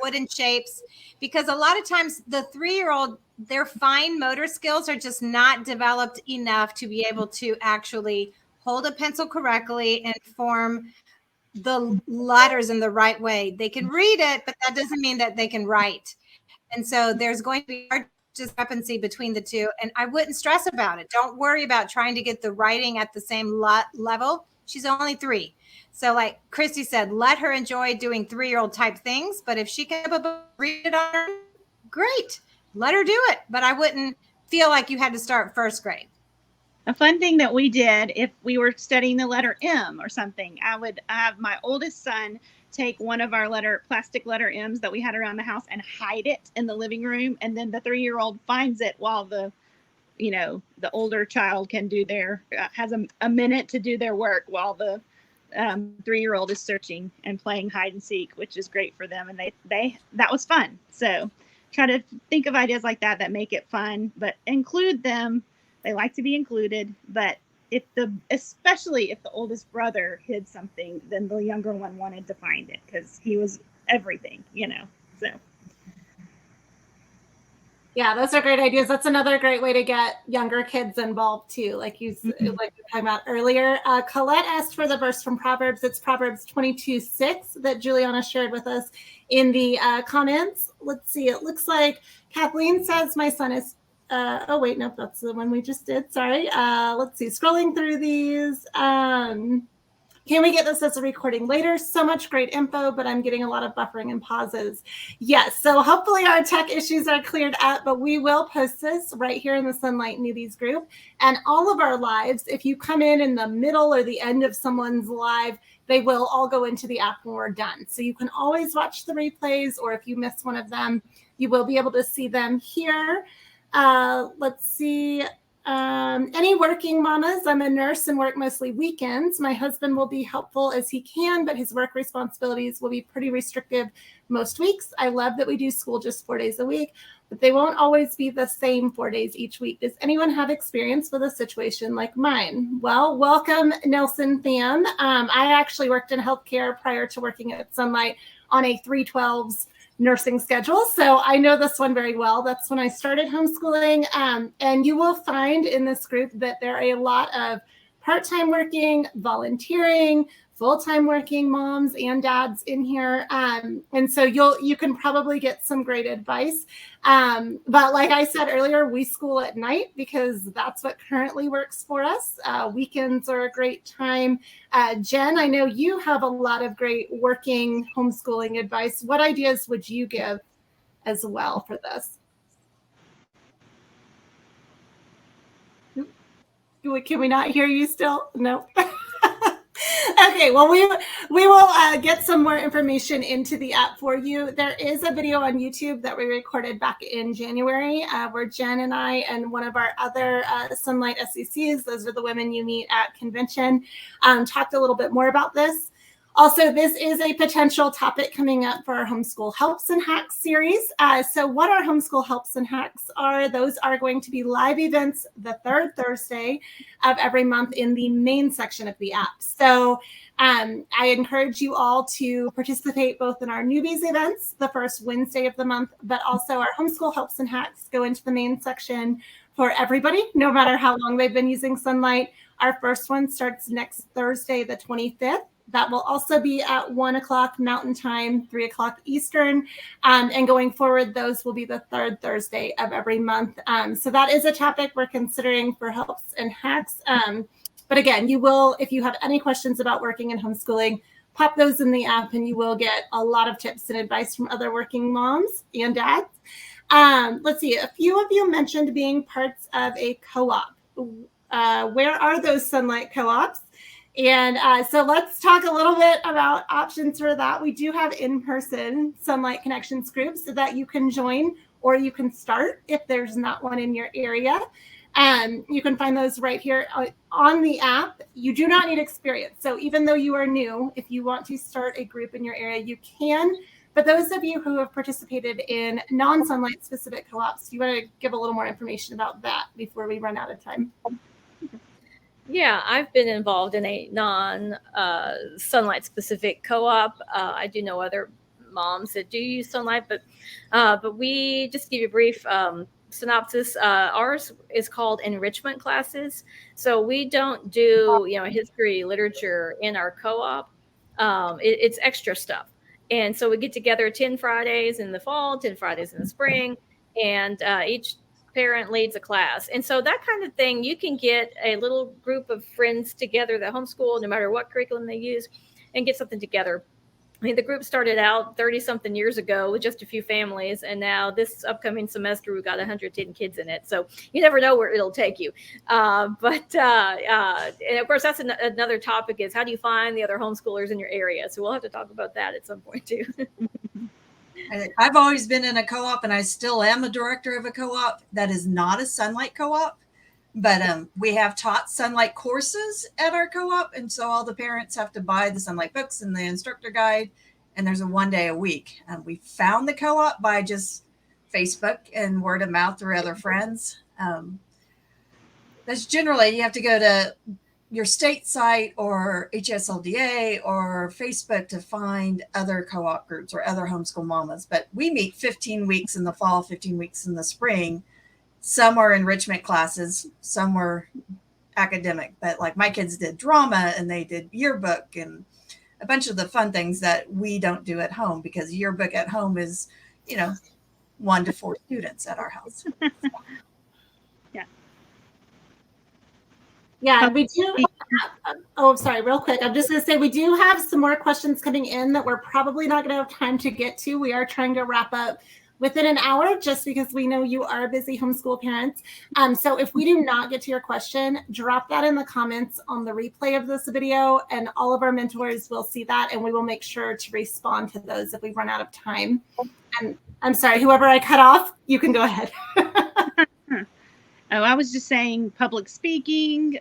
wooden shapes, because a lot of times the 3-year-old, their fine motor skills are just not developed enough to be able to actually hold a pencil correctly and form the letters in the right way. They can read it, but that doesn't mean that they can write. And so there's going to be a discrepancy between the two. And I wouldn't stress about it. Don't worry about trying to get the writing at the same level. She's only 3. So like Christie said, let her enjoy doing 3-year-old type things. But if she can read it on her, great. Let her do it. But I wouldn't feel like you had to start 1st grade. A fun thing that we did, if we were studying the letter M or something, I would have my oldest son take one of our plastic letter M's that we had around the house and hide it in the living room. And then the 3-year-old finds it while the older child can do has a minute to do their work while the 3-year-old is searching and playing hide and seek, which is great for them. And that was fun. So try to think of ideas like that make it fun, but include them. They like to be included, but especially if the oldest brother hid something, then the younger one wanted to find it because he was everything, so. Yeah, those are great ideas. That's another great way to get younger kids involved too, like you were talking about earlier. Colette asked for the verse from Proverbs. It's Proverbs 22:6 that Juliana shared with us in the comments. Let's see. It looks like Kathleen says my son is. Oh wait, nope, that's the one we just did. Sorry. Let's see. Scrolling through these. Can we get this as a recording later? So much great info, but I'm getting a lot of buffering and pauses. Yes, so hopefully our tech issues are cleared up, but we will post this right here in the Sonlight Newbies group. And all of our lives, if you come in the middle or the end of someone's live, they will all go into the app when we're done. So you can always watch the replays, or if you miss one of them, you will be able to see them here. Let's see. Any working mamas? I'm a nurse and work mostly weekends. My husband will be helpful as he can, but his work responsibilities will be pretty restrictive most weeks. I love that we do school just 4 days a week, but they won't always be the same 4 days each week. Does anyone have experience with a situation like mine? Well, welcome, Nelson Pham. I actually worked in healthcare prior to working at Sonlight on a 3/12s nursing schedule. So I know this one very well. That's when I started homeschooling. And you will find in this group that there are a lot of part-time working, volunteering, full-time working moms and dads in here. And so you can probably get some great advice. But like I said earlier, we school at night because that's what currently works for us. Weekends are a great time. Jen, I know you have a lot of great working homeschooling advice. What ideas would you give as well for this? Can we not hear you still? No. Okay, well, we will get some more information into the app for you. There is a video on YouTube that we recorded back in January where Jen and I and one of our other Sonlight SECs, those are the women you meet at convention, talked a little bit more about this. Also, this is a potential topic coming up for our Homeschool Helps and Hacks series. So what our Homeschool Helps and Hacks are, those are going to be live events the 3rd Thursday of every month in the main section of the app. So I encourage you all to participate both in our newbies events, the first Wednesday of the month, but also our Homeschool Helps and Hacks go into the main section for everybody, no matter how long they've been using Sonlight. Our first one starts next Thursday, the 25th. That will also be at 1 o'clock Mountain Time, 3 o'clock Eastern. And going forward, those will be the third Thursday of every month. So that is a topic we're considering for helps and hacks. But again, you will, if you have any questions about working in homeschooling, pop those in the app and you will get a lot of tips and advice from other working moms and dads. Let's see, a few of you mentioned being parts of a co-op. Where are those Sonlight co-ops? And so let's talk a little bit about options for that. We do have in-person Sonlight Connections groups that you can join or you can start if there's not one in your area. You can find those right here on the app. You do not need experience. So even though you are new, if you want to start a group in your area, you can. But those of you who have participated in non-Sonlight specific co-ops, you want to give a little more information about that before we run out of time. Yeah, I've been involved in a non-Sonlight specific co-op. I do know other moms that do use Sonlight, but we just give you a brief synopsis. Ours is called enrichment classes. So we don't do, history, literature in our co-op. It's extra stuff. And so we get together 10 Fridays in the fall, 10 Fridays in the spring, and each parent leads a class. And so that kind of thing, you can get a little group of friends together that homeschool, no matter what curriculum they use, and get something together. I mean, the group started out 30 something years ago with just a few families. And now this upcoming semester, we've got 110 kids in it. So you never know where it'll take you. And of course, that's another topic is how do you find the other homeschoolers in your area? So we'll have to talk about that at some point too. I've always been in a co-op and I still am a director of a co-op that is not a Sonlight co-op, but we have taught Sonlight courses at our co-op. And so all the parents have to buy the Sonlight books and the instructor guide. And there's a 1 day a week. We found the co-op by just Facebook and word of mouth through other friends. That's generally, you have to go to your state site or HSLDA or Facebook to find other co-op groups or other homeschool mamas. But we meet 15 weeks in the fall, 15 weeks in the spring. Some are enrichment classes, some were academic, but like my kids did drama and they did yearbook and a bunch of the fun things that we don't do at home because yearbook at home is, 1 to 4 students at our house. Yeah, we do. Sorry, real quick. I'm just going to say we do have some more questions coming in that we're probably not going to have time to get to. We are trying to wrap up within an hour just because we know you are busy homeschool parents. So if we do not get to your question, drop that in the comments on the replay of this video and all of our mentors will see that and we will make sure to respond to those if we run out of time. And I'm sorry, whoever I cut off, you can go ahead. Oh, I was just saying public speaking.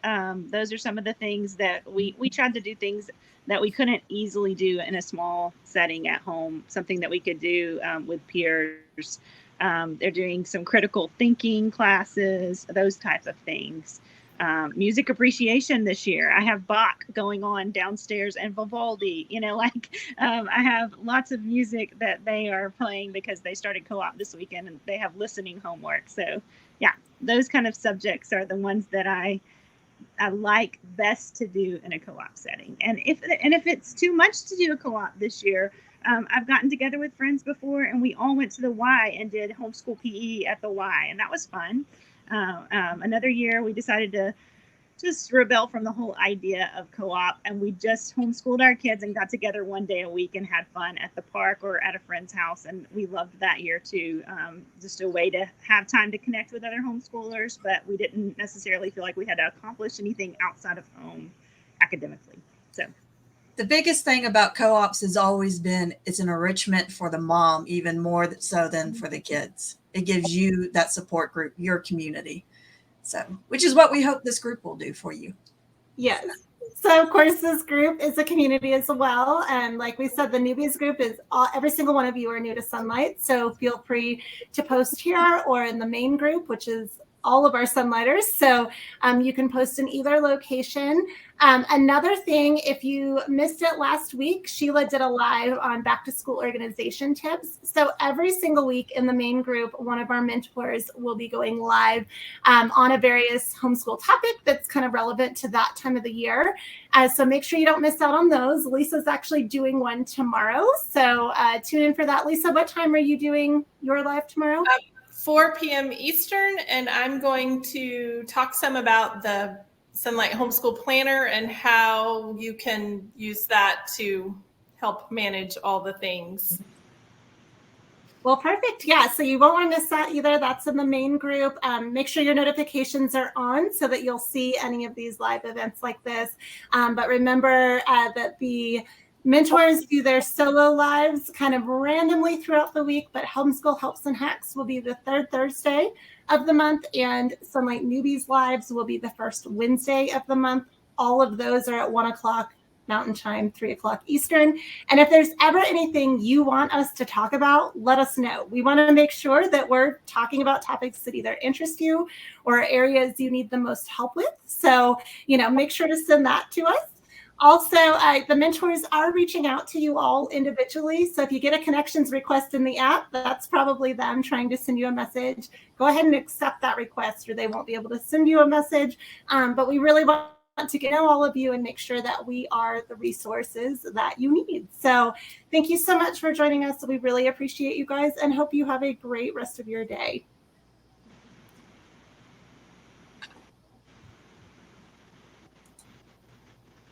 Those are some of the things that we tried to do things that we couldn't easily do in a small setting at home, something that we could do with peers. They're doing some critical thinking classes, those type of things. Music appreciation this year. I have Bach going on downstairs and Vivaldi, I have lots of music that they are playing because they started co-op this weekend and they have listening homework. So yeah, those kind of subjects are the ones that I like best to do in a co-op setting. And if it's too much to do a co-op this year, I've gotten together with friends before and we all went to the Y and did homeschool PE at the Y, and that was fun. Another year we decided to just rebel from the whole idea of co-op, and we just homeschooled our kids and got together 1 day a week and had fun at the park or at a friend's house, and we loved that year too. Just a way to have time to connect with other homeschoolers, but we didn't necessarily feel like we had to accomplish anything outside of home academically. So the biggest thing about co-ops has always been it's an enrichment for the mom, even more so than for the kids. It gives you that support group, your community. So, which is what we hope this group will do for you. Yes. So, of course, this group is a community as well. And like we said, the newbies group is every single one of you are new to Sonlight. So feel free to post here or in the main group, which is all of our Sonlighters. So you can post in either location. Another thing, if you missed it last week, Sheila did a live on back to school organization tips. So every single week in the main group, one of our mentors will be going live on a various homeschool topic that's kind of relevant to that time of the year. So make sure you don't miss out on those. Lisa's actually doing one tomorrow. So tune in for that. Lisa, what time are you doing your live tomorrow? 4 p.m. Eastern, and I'm going to talk some about the Sonlight Homeschool Planner and how you can use that to help manage all the things. Well, perfect. Yeah, so you won't want to miss that either. That's in the main group. Make sure your notifications are on so that you'll see any of these live events like this. But remember that the mentors do their solo lives kind of randomly throughout the week, but Homeschool Helps and Hacks will be the third Thursday of the month, and Sonlight Newbies lives will be the first Wednesday of the month. All of those are at 1 o'clock Mountain Time, 3 o'clock Eastern. And if there's ever anything you want us to talk about, let us know. We want to make sure that we're talking about topics that either interest you or areas you need the most help with. So, make sure to send that to us. Also, the mentors are reaching out to you all individually. So if you get a connections request in the app, that's probably them trying to send you a message. Go ahead and accept that request or they won't be able to send you a message. But we really want to get to know all of you and make sure that we are the resources that you need. So thank you so much for joining us. We really appreciate you guys and hope you have a great rest of your day.